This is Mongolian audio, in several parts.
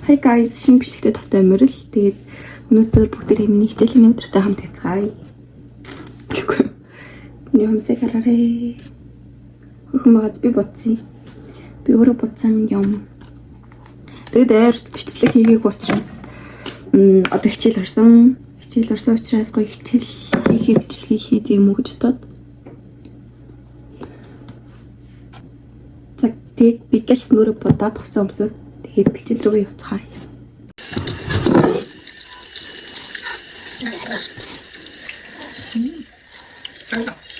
Hi guys, шинэ бичлэгтэй тавтай мөрөл. Тэгээд өнөөдөр бүгд миний хичээлийн өдөртэй хамт хязгаая. Миний хамсыг хараарэ. Хөрхөн багаз би бодсон. Би өөрөө бодсон юм. Тэгээд ард бичлэг хийгээг учраас одоо хичээл орсон. Хичээл орсон учраас гоё хичээл бичлэгийг хийх юм уу гэж бодоод. Тэгээд би гэлс нүрэ бодоод хуцаа өмсөв. Тэгээд хичээл рүүгээ явцгаая.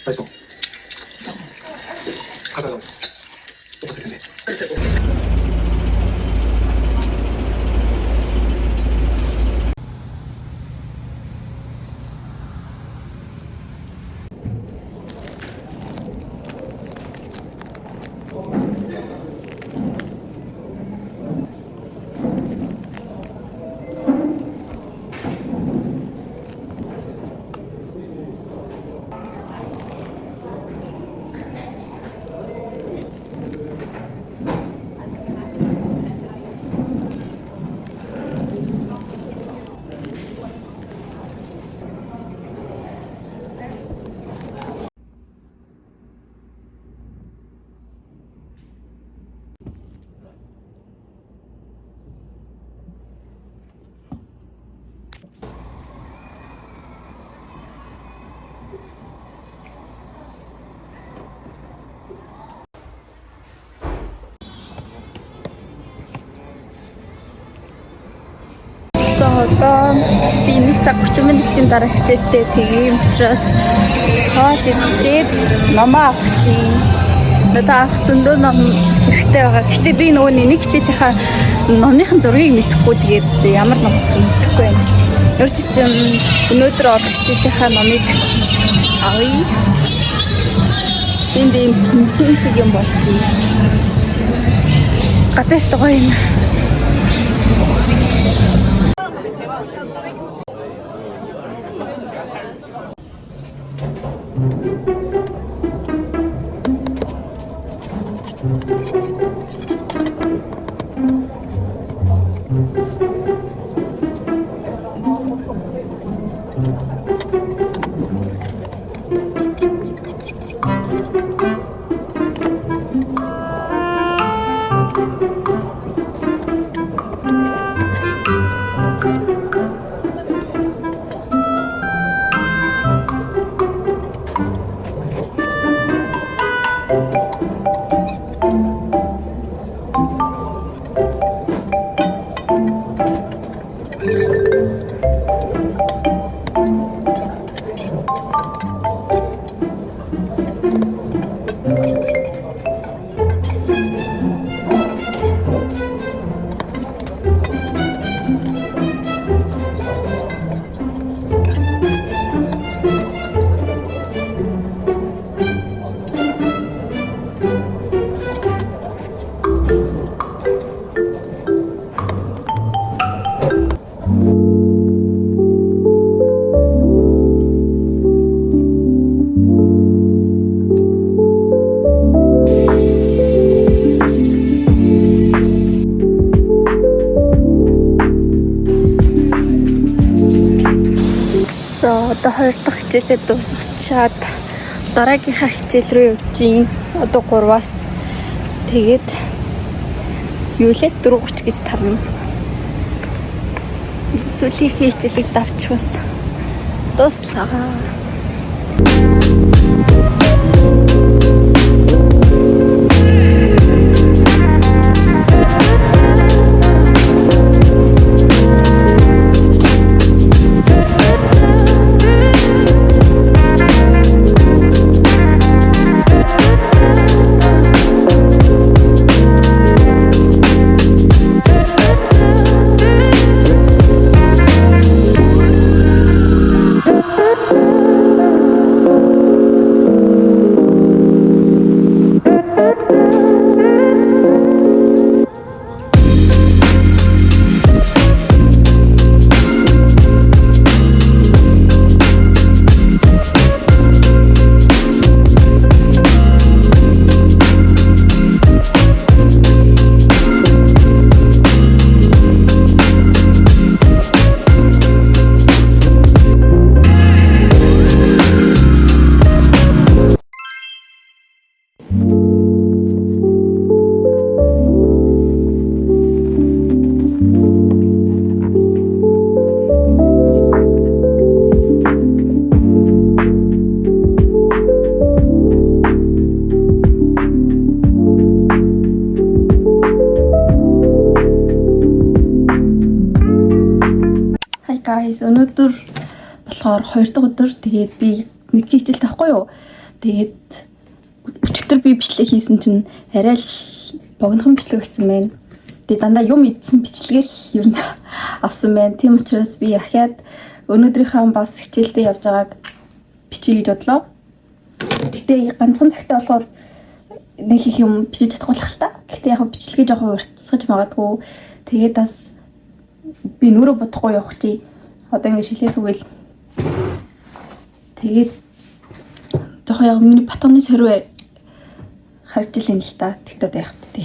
맛있어. 가자 나왔어. 똑같을 텐데. Одоо би 1 цаг 30 минутын дараа хичээлтэй тийм учраас хоол идчихэд номоо авчихъя. Надад авах зөндөө ном хэрэгтэй байгаа. Гэтэ би нөгөө нэг хичээлийнхаа номныхын зургийг мэдэхгүй тэгээд ямар ном гэхээ мэдэхгүй байна. Өөрчилсөн өнөөдөр орох хичээлийнхаа номыг авъя. Энд ийм тэмцээн шиг юм болж байна. Гадаас гоё юм. Одоо 2 дахь хичээлээ дуусгачаад дараагийнхаа хичээл рүү явж гин. Одоо 3-аас тэгээд юу лээ 4:30 гэж тарна. Сүүлийн хичээлийг давчвал дуслаа. guys, өнөөдөр болохоор 2 дахь өдөр. Тэгээд би нэг хичээл тахгүй юу? Тэгээд өчигдөр би бичлэг хийсэн чинь арай л богинохон бичлэг болсон байна. Тэгээд дандаа юм идсэн бичлэгээл ер нь авсан байна. Тийм учраас би ахаад өнөөдрийнхөө бас хичээлдээ явж байгааг бичиж бодлоо. Гэтэ ганцхан цагтаа болохоор нэг их юм бичиж чадахгүй л та. Гэтэ яг бичлэгээ жоохон уртсгаж магадгүй. Тэгээд бас би нүрэ бодохгүй явах чи. Одоо ингэ шилээ зүгэл. Тэгээд жоохон яг миний батганы сөрөө харж илэн л та. Тэгтээ байх тий.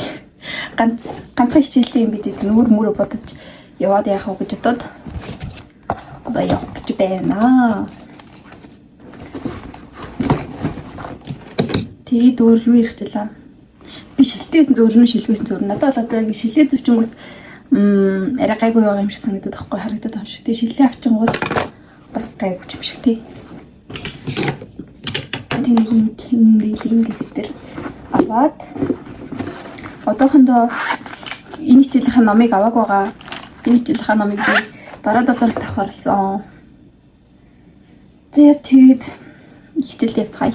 Ганцхан хичээлтэй юм бид нүр мөрө бодож яваад яах вэ гэж бодоод одоо явах гэж байна. Тэгээд өөр юу ярих гэлээ. Би шилтээсэн зөв өрнө шилгээсэн зөв. Надад бол одоо ингэ шилээ зүвчингүүт арай гайгүй байгаа юм шиг санагдаад байхгүй харагдаад байна шүү. Тэгээд шилээ авчингууд бас гайгүй юм шиг тий. Тэгээд тэмдэглэлийн дэвтэр аваад одоохондоо энэ хичээлийнхаа номыг авааг байгаа. Энэ хичээлийнхаа номыг би дараа 7 хоногт авах болсон. Тэгээд хичээл явцгаая.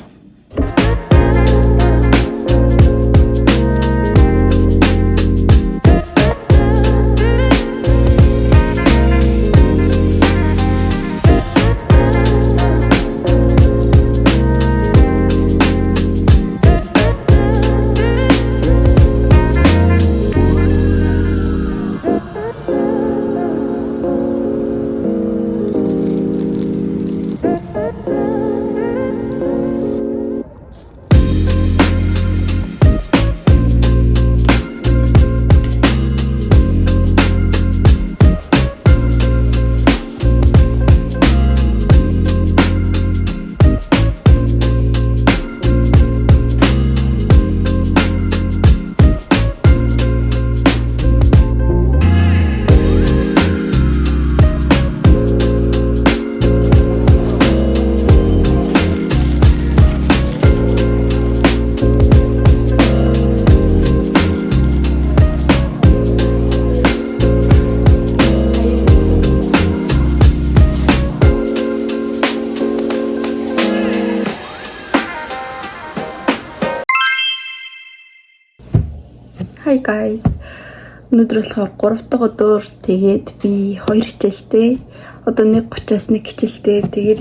Hi guys. Өнөөдөр болохоор 3 дахь өдөр. Тэгээд би 2 хичээлтэй. Одоо 1:30-аас 1 хичээлтэй. Тэгээд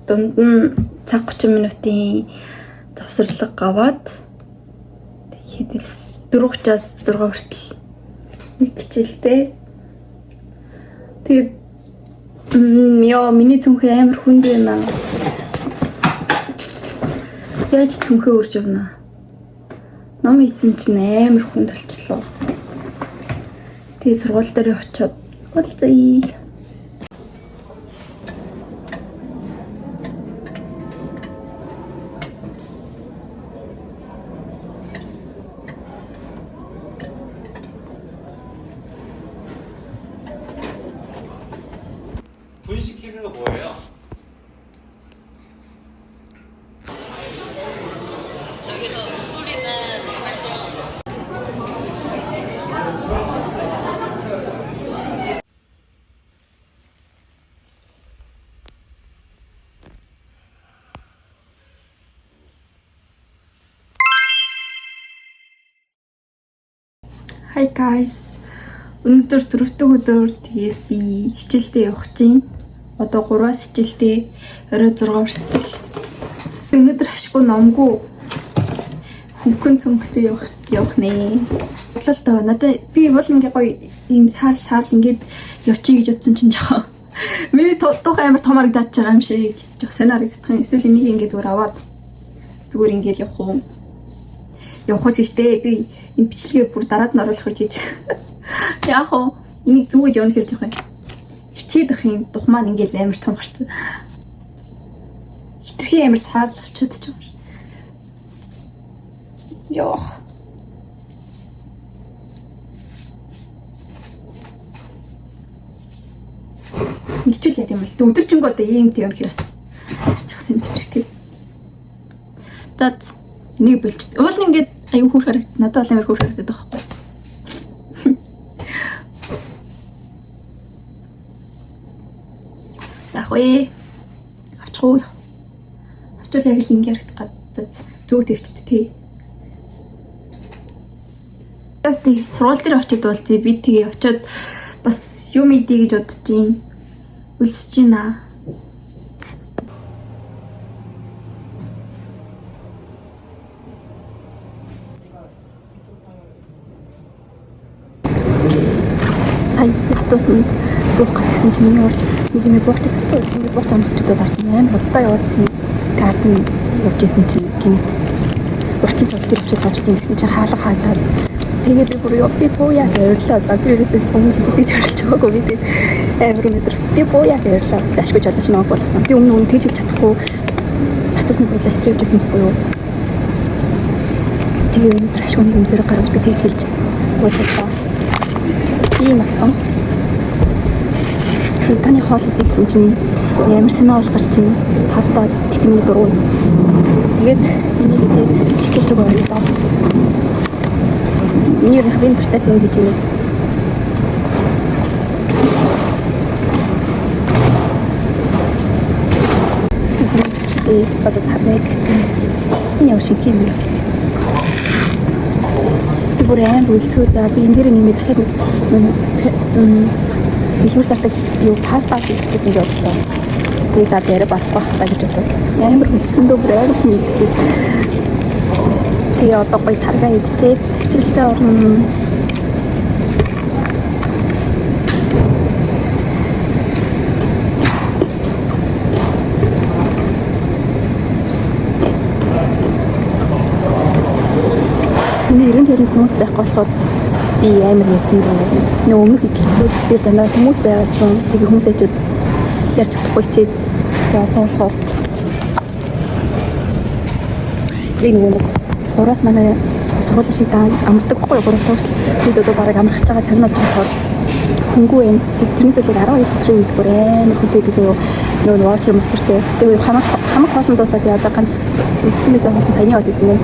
дунд нь цаг 30 минутын завсарлага аваад тэгээд 4:30-аас 6 хүртэл 1 хичээлтэй. Тэгээд миний цүнхээ амар хүнд байна. Яаж цүнхээ үрж явна? Ном ийцэн чинь амар хүнд болчихлоо. Тэгээ сургууль дээр очиод уулзъя. 분식회가 뭐예요? 여기서 목소리는 Hi guys. Өнөөдөр 4 дахь өдөр. Тэгээд би хичээлдээ явах чинь. Одоо 3-аас хичээлдээ орой 6 хүртэл. Өнөөдөр хашгүй номгүй хөнгөн цүнхтэй явах нэ. Бодлоо надад би бол ингээ гоё ийм сар ингээд явчих гэж бодсон чинь жоо. Миний тухай амар том харагдаад байгаа юм шиг жоо сонир харагдах юм. Эсвэл энийг ингээ зүгээр аваад зүгээр ингээд явах уу? Явах гэжтэй би энэ бичлэгээ бүр дараад нь оруулах гэж. Яах вэ? Энийг зүгээд явна хэрэг жоох юм. Хичээд ах юм дух маань ингээл амар том гарцсан. Хитрхи амар саарлах очиод ч юм. Яах. Хичээл яа гэм бол өдөржингөө одоо ийм тийм хэрэг жогсон хичээлтэй. За нэг бэлч. Уул ингээд аюу хөөр харагд. Надад бол амар хөөр харагдаад байгаа байхгүй. Яах вэ? Авчих уу? Авчвал яг л ингэ ярих гадаад зүг төвчт тий. Тэстэй сургууль дээр очиод болцъя. Би тэгээ очиод бас юм идэ гэж бодож байна. Өлсөж байна. Сая хатуусан дуух гэсэн чинь миний орж нэг юм буухчихсан. Нэг бууч амтчдад амар хурдтай явуулсан. Таад нь явж исэн чинь гинт урчин соёлын хөвчөд авчлаа гэсэн чинь хаалга хаагаад тэгээ би бүр би бууя гэрлээ. За би ерөөсөө хүмүүс хэлж зориулж байгаагүй би тэгээ амар өнөдөр би бууя гэрлээ. Ашгүй жолооч нэг болгосон. Би өмнө тэгж хэлж чадахгүй хатуусны бодлоо хэтрээвчсэн байхгүй юу. Тэгээ өнөдөр ашгүй нэг юм зэрэг гаргаж би тэгж хэлж уучлаа. Тийм асан. Чи таны хоол идсэн чинь ямар санаа олгож чинь паста тэтгэмний дургүй. Тэгээд энийг идээд хичээлэг боллоо. Миний хавийн бэртээс ингэж юм. Одоо тавьдаг чинь энэ ямар шиг юм бэ? Бүрэн үлсүү за би энэ дээр нэмээд дахиад илүүр завдаг юу паста хийчихсэн гэж бодлоо. Тэгээ за дээр барахгүй хаа гэж бодлоо. Ямар үлсэн дөө бүрэн мэдээ. Тэгээ одоо гоё таргаа идчихээд хичээлдээ орно. Нэрэн төрөнд хүмүүс байхгүй болохоор би амар ярьж байгаа. Нөө өмнөх идлүүд дээр дандаа хүмүүс байгаадсан. Тэгээ хүмүүсээ ч ярьж чадахгүй чийд. Тэгээ одоо болохоор би нэг ураас манай сургуулийн шиг амардаг байхгүй юу? Ураас тавтал бид одоо бараг амарч байгаа цаг нь болж болохоор хөнгүү юм. Тэрнээс л 12 өдрийн үед бүр амар хүнтэй зөө нөө ваучер мотортой. Тэгээ хамаг хоолн дуусаад одоо ганц үлдсэн байсан хоолн саяны хоол хийсэн байна.